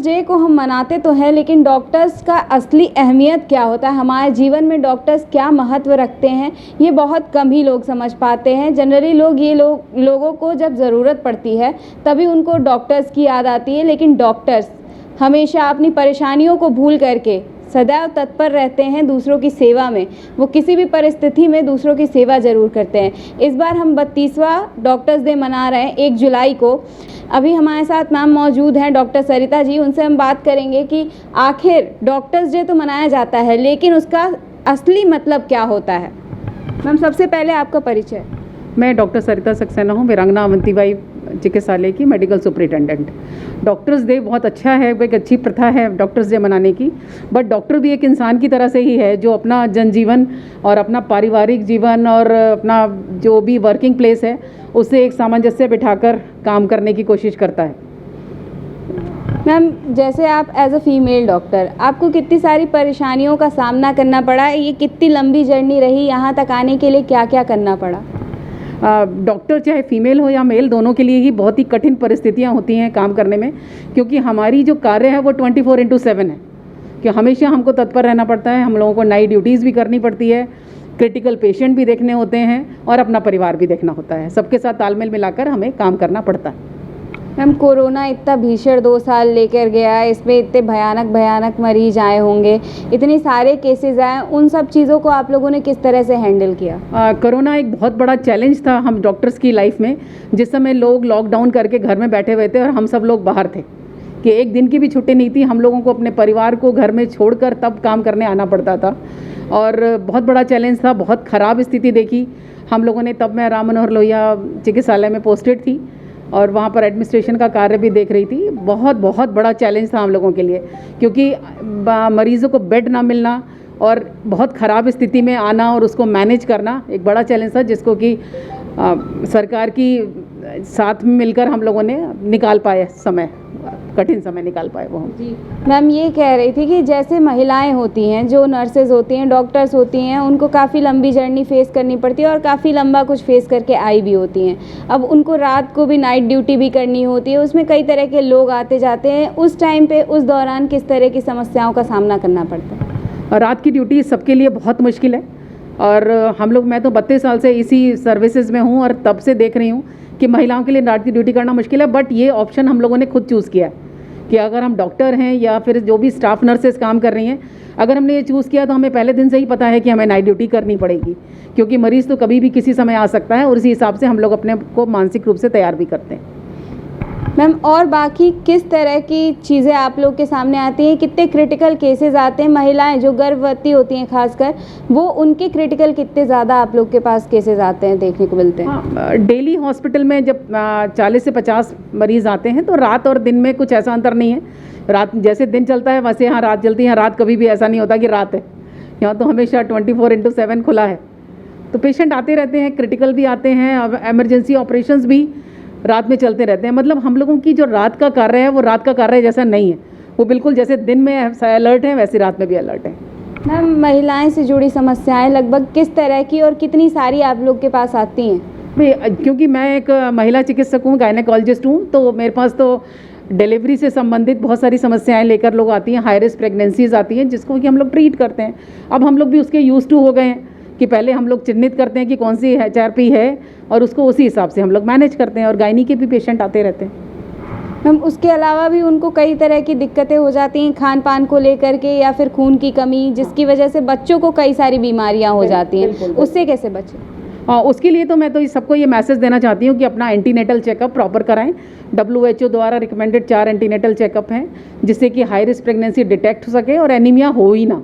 Day को हम मनाते तो हैं, लेकिन डॉक्टर्स का असली अहमियत क्या होता है, हमारे जीवन में डॉक्टर्स क्या महत्व रखते हैं, ये बहुत कम ही लोग समझ पाते हैं। जनरली लोगों को जब ज़रूरत पड़ती है तभी उनको डॉक्टर्स की याद आती है, लेकिन डॉक्टर्स हमेशा अपनी परेशानियों को भूल करके सदैव तत्पर रहते हैं दूसरों की सेवा में। वो किसी भी परिस्थिति में दूसरों की सेवा ज़रूर करते हैं। इस बार हम 32वां डॉक्टर्स डे मना रहे हैं 1 जुलाई को। अभी हमारे साथ मैम मौजूद हैं डॉक्टर सरिता जी, उनसे हम बात करेंगे कि आखिर डॉक्टर्स डे तो मनाया जाता है, लेकिन उसका असली मतलब क्या होता है। मैम, सबसे पहले आपका परिचय। मैं डॉक्टर सरिता सक्सेना हूँ, वीरांगना अवंतीबाई चिकित्सालय की मेडिकल सुपरिटेंडेंट। डॉक्टर्स डे बहुत अच्छा है, एक अच्छी प्रथा है डॉक्टर्स डे मनाने की, बट डॉक्टर भी एक इंसान की तरह से ही है जो अपना जनजीवन और अपना पारिवारिक जीवन और अपना जो भी वर्किंग प्लेस है उससे एक सामंजस्य बिठाकर काम करने की कोशिश करता है। मैम, जैसे आप एज अ फीमेल डॉक्टर, आपको कितनी सारी परेशानियों का सामना करना पड़ा, ये कितनी लंबी जर्नी रही, यहाँ तक आने के लिए क्या क्या करना पड़ा। डॉक्टर चाहे फीमेल हो या मेल, दोनों के लिए ही बहुत ही कठिन परिस्थितियां होती हैं काम करने में, क्योंकि हमारी जो कार्य है वो 24/7 है कि हमेशा हमको तत्पर रहना पड़ता है। हम लोगों को नाइट ड्यूटीज़ भी करनी पड़ती है, क्रिटिकल पेशेंट भी देखने होते हैं और अपना परिवार भी देखना होता है। सबके साथ तालमेल मिलाकर हमें काम करना पड़ता है। मैम, कोरोना इतना भीषण 2 साल लेकर गया है, इसमें इतने भयानक मरीज आए होंगे, इतने सारे केसेस आए, उन सब चीज़ों को आप लोगों ने किस तरह से हैंडल किया। कोरोना एक बहुत बड़ा चैलेंज था हम डॉक्टर्स की लाइफ में, जिस समय लोग लॉकडाउन करके घर में बैठे हुए थे और हम सब लोग बाहर थे कि एक दिन की भी छुट्टी नहीं थी। हम लोगों को अपने परिवार को घर में छोड़कर तब काम करने आना पड़ता था और बहुत बड़ा चैलेंज था। बहुत ख़राब स्थिति देखी हम लोगों ने। तब मैं राम मनोहर लोहिया चिकित्सालय में पोस्टेड थी और वहाँ पर एडमिनिस्ट्रेशन का कार्य भी देख रही थी। बहुत बड़ा चैलेंज था हम लोगों के लिए, क्योंकि मरीज़ों को बेड ना मिलना और बहुत ख़राब स्थिति में आना और उसको मैनेज करना एक बड़ा चैलेंज था, जिसको कि सरकार की साथ में मिलकर हम लोगों ने निकाल पाए समय, कठिन समय निकाल पाए वो। जी मैम, ये कह रही थी कि जैसे महिलाएं होती हैं, जो नर्सेज होती हैं, डॉक्टर्स होती हैं, उनको काफ़ी लंबी जर्नी फेस करनी पड़ती है और काफ़ी लंबा कुछ फेस करके आई भी होती हैं। अब उनको रात को भी नाइट ड्यूटी भी करनी होती है, उसमें कई तरह के लोग आते जाते हैं। उस टाइम पे, उस दौरान किस तरह की समस्याओं का सामना करना पड़ता है। रात की ड्यूटी सबके लिए बहुत मुश्किल है और मैं तो 32 साल से इसी सर्विसेज में हूँ और तब से देख रही हूँ कि महिलाओं के लिए रात की ड्यूटी करना मुश्किल है। बट ये ऑप्शन हम लोगों ने खुद चूज़ किया है कि अगर हम डॉक्टर हैं या फिर जो भी स्टाफ नर्सेस काम कर रही हैं, अगर हमने ये चूज़ किया तो हमें पहले दिन से ही पता है कि हमें नाइट ड्यूटी करनी पड़ेगी, क्योंकि मरीज़ तो कभी भी किसी समय आ सकता है और इसी हिसाब से हम लोग अपने को मानसिक रूप से तैयार भी करते हैं। मैम, और बाकी किस तरह की चीज़ें आप लोग के सामने आती हैं, कितने क्रिटिकल केसेस आते हैं, महिलाएं जो गर्भवती होती हैं खासकर, वो उनके क्रिटिकल कितने ज़्यादा आप लोग के पास केसेस आते हैं, देखने को मिलते हैं। हाँ, डेली हॉस्पिटल में जब 40 से 50 मरीज़ आते हैं तो रात और दिन में कुछ ऐसा अंतर नहीं है। रात जैसे दिन चलता है वैसे यहाँ रात चलती है। रात कभी भी ऐसा नहीं होता कि रात है, यहाँ तो हमेशा 24/7 खुला है। तो पेशेंट आते रहते हैं, क्रिटिकल भी आते हैं, एमरजेंसी ऑपरेशंस भी रात में चलते रहते हैं। मतलब हम लोगों की जो रात का कार्य है वो रात का कार्य जैसा नहीं है, वो बिल्कुल जैसे दिन में अलर्ट है वैसे रात में भी अलर्ट है। मैम, महिलाएं से जुड़ी समस्याएं लगभग किस तरह की और कितनी सारी आप लोग के पास आती हैं। क्योंकि मैं एक महिला चिकित्सक हूँ, गायनेकोलॉजिस्ट हूँ, तो मेरे पास तो डिलीवरी से संबंधित बहुत सारी समस्याएं लेकर लोग आती हैं। हाई रिस्क प्रेगनेंसीज आती हैं जिसको कि हम लोग ट्रीट करते हैं। अब हम लोग भी उसके यूज टू हो गए हैं कि पहले हम लोग चिन्हित करते हैं कि कौन सी HRP है और उसको उसी हिसाब से हम लोग मैनेज करते हैं। और गायनी के भी पेशेंट आते रहते हैं। मैम, उसके अलावा भी उनको कई तरह की दिक्कतें हो जाती हैं खान पान को लेकर के, या फिर खून की कमी, जिसकी वजह से बच्चों को कई सारी बीमारियां हो जाती हैं, उससे कैसे बचें। उसके लिए तो मैं तो सबको ये मैसेज देना चाहती हूँ कि अपना एंटीनेटल चेकअप प्रॉपर कराएं। WHO द्वारा रिकमेंडेड 4 एंटीनेटल चेकअप हैं जिससे कि हाई रिस्क प्रेगनेंसी डिटेक्ट हो सके और एनीमिया हो ही ना।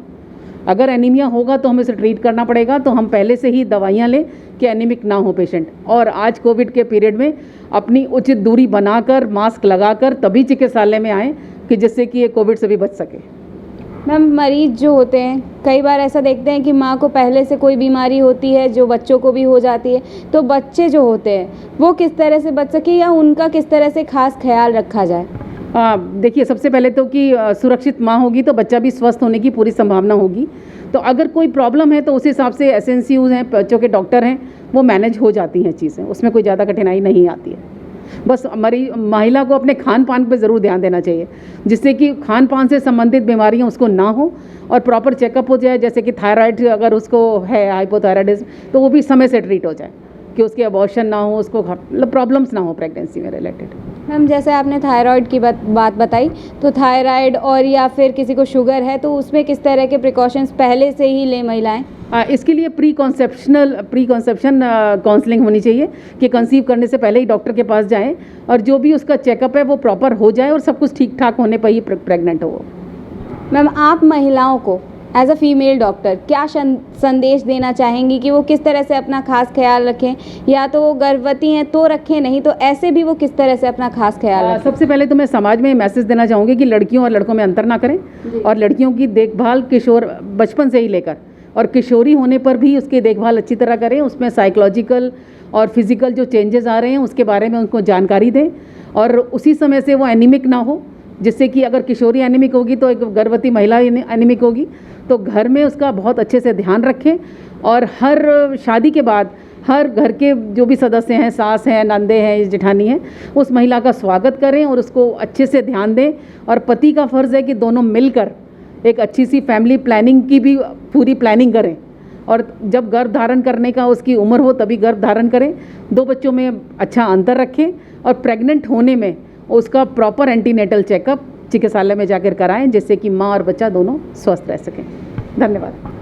अगर एनीमिया होगा तो हमें उसे ट्रीट करना पड़ेगा, तो हम पहले से ही दवाइयाँ लें कि एनीमिक ना हो पेशेंट। और आज कोविड के पीरियड में अपनी उचित दूरी बनाकर, मास्क लगाकर तभी चिकित्सालय में आएँ कि जिससे कि ये कोविड से भी बच सके। मैम, मरीज जो होते हैं कई बार ऐसा देखते हैं कि माँ को पहले से कोई बीमारी होती है जो बच्चों को भी हो जाती है, तो बच्चे जो होते हैं वो किस तरह से बच सके या उनका किस तरह से खास ख्याल रखा जाए। देखिए, सबसे पहले तो कि सुरक्षित माँ होगी तो बच्चा भी स्वस्थ होने की पूरी संभावना होगी। तो अगर कोई प्रॉब्लम है तो उस हिसाब से SNCUs हैं, बच्चों के डॉक्टर हैं, वो मैनेज हो जाती हैं चीज़ें, उसमें कोई ज़्यादा कठिनाई नहीं आती है। बस हमारी महिला को अपने खान पान पे ज़रूर ध्यान देना चाहिए, जिससे कि खान पान से संबंधित बीमारियां उसको ना हो और प्रॉपर चेकअप हो जाए। जैसे कि थायराइड अगर उसको है, हाइपोथायराइडिज्म, तो वो भी समय से ट्रीट हो जाए कि उसके अबॉर्शन ना हो, उसको मतलब प्रॉब्लम्स ना हो प्रेगनेंसी में रिलेटेड। मैम जैसे आपने थायराइड की बात बताई, तो थायराइड और या फिर किसी को शुगर है तो उसमें किस तरह के प्रिकॉशंस पहले से ही ले महिलाएं? इसके लिए प्री कॉन्सेप्शन काउंसलिंग होनी चाहिए कि कंसीव करने से पहले ही डॉक्टर के पास जाएं और जो भी उसका चेकअप है वो प्रॉपर हो जाए और सब कुछ ठीक ठाक होने पर ही प्रेग्नेंट हो। मैम आप महिलाओं को एज अ फीमेल डॉक्टर क्या संदेश देना चाहेंगी कि वो किस तरह से अपना खास ख्याल रखें, या तो वो गर्भवती हैं तो रखें, नहीं तो ऐसे भी वो किस तरह से अपना खास ख्याल रखें? सबसे पहले तो मैं समाज में मैसेज देना चाहूँगी कि लड़कियों और लड़कों में अंतर ना करें और लड़कियों की देखभाल किशोर बचपन से ही लेकर और किशोरी होने पर भी उसकी देखभाल अच्छी तरह करें। उसमें साइकोलॉजिकल और फिजिकल जो चेंजेस आ रहे हैं उसके बारे में उनको जानकारी दें और उसी समय से वो एनीमिक ना हो, जिससे कि अगर किशोरी एनीमिक होगी तो एक गर्भवती महिला एनीमिक होगी। तो घर में उसका बहुत अच्छे से ध्यान रखें और हर शादी के बाद हर घर के जो भी सदस्य हैं, सास हैं, नंदे हैं, जेठानी हैं, उस महिला का स्वागत करें और उसको अच्छे से ध्यान दें। और पति का फ़र्ज़ है कि दोनों मिलकर एक अच्छी सी फैमिली प्लानिंग की भी पूरी प्लानिंग करें और जब गर्भ धारण करने का उसकी उम्र हो तभी गर्भ धारण करें। 2 बच्चों में अच्छा अंतर रखें और प्रेग्नेंट होने में उसका प्रॉपर एंटीनेटल चेकअप चिकित्सालय में जाकर कराएं, जिससे कि माँ और बच्चा दोनों स्वस्थ रह सकें। धन्यवाद।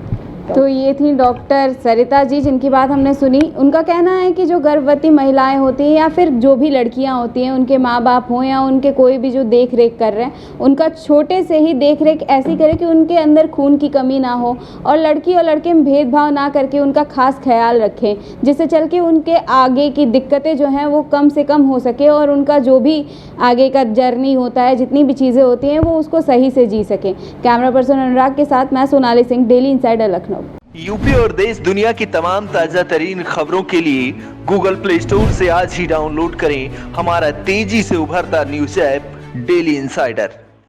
तो ये थी डॉक्टर सरिता जी जिनकी बात हमने सुनी। उनका कहना है कि जो गर्भवती महिलाएं होती हैं या फिर जो भी लड़कियां होती हैं, उनके माँ बाप हों या उनके कोई भी जो देख रेख कर रहे हैं, उनका छोटे से ही देख रेख ऐसी करें कि उनके अंदर खून की कमी ना हो और लड़की और लड़के में भेदभाव ना करके उनका खास ख्याल रखें, जिससे चल के उनके आगे की दिक्कतें जो हैं वो कम से कम हो सके और उनका जो भी आगे का जर्नी होता है, जितनी भी चीज़ें होती हैं, वो उसको सही से जी सकें। कैमरा पर्सन अनुराग के साथ मैं Sonali Singh, daily insider, Lucknow. UP और देश दुनिया की तमाम ताजा तरीन खबरों के लिए गूगल प्ले स्टोर से आज ही डाउनलोड करें हमारा तेजी से उभरता न्यूज ऐप डेली इंसाइडर।